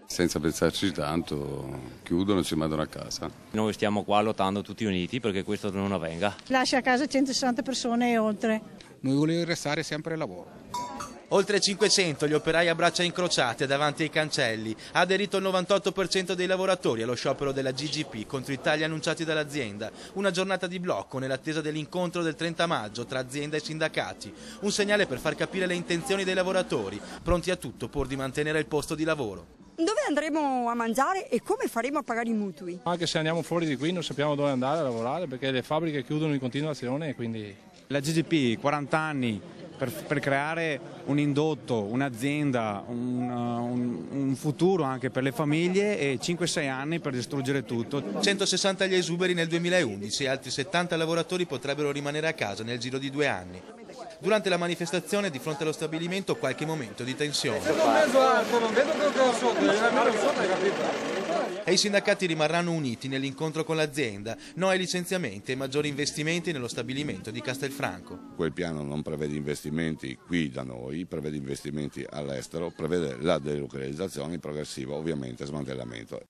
Senza pensarci tanto, chiudono e ci mandano a casa. Noi stiamo qua lottando tutti uniti perché questo non avvenga. Lascia a casa 160 persone e oltre. Noi vogliamo restare sempre al lavoro. Oltre 500 gli operai a braccia incrociate davanti ai cancelli. Ha aderito il 98% dei lavoratori allo sciopero della GGP contro i tagli annunciati dall'azienda. Una giornata di blocco nell'attesa dell'incontro del 30 maggio tra azienda e sindacati. Un segnale per far capire le intenzioni dei lavoratori, pronti a tutto pur di mantenere il posto di lavoro. Dove andremo a mangiare e come faremo a pagare i mutui? Anche se andiamo fuori di qui non sappiamo dove andare a lavorare perché le fabbriche chiudono in continuazione e quindi... La GGP, 40 anni per creare un indotto, un'azienda, un futuro anche per le famiglie e 5-6 anni per distruggere tutto. 160 gli esuberi nel 2011 e altri 70 lavoratori potrebbero rimanere a casa nel giro di 2 anni. Durante la manifestazione di fronte allo stabilimento qualche momento di tensione. E i sindacati rimarranno uniti nell'incontro con l'azienda, no ai licenziamenti e maggiori investimenti nello stabilimento di Castelfranco. Quel piano non prevede investimenti qui da noi, prevede investimenti all'estero, prevede la delocalizzazione, il progressivo ovviamente smantellamento.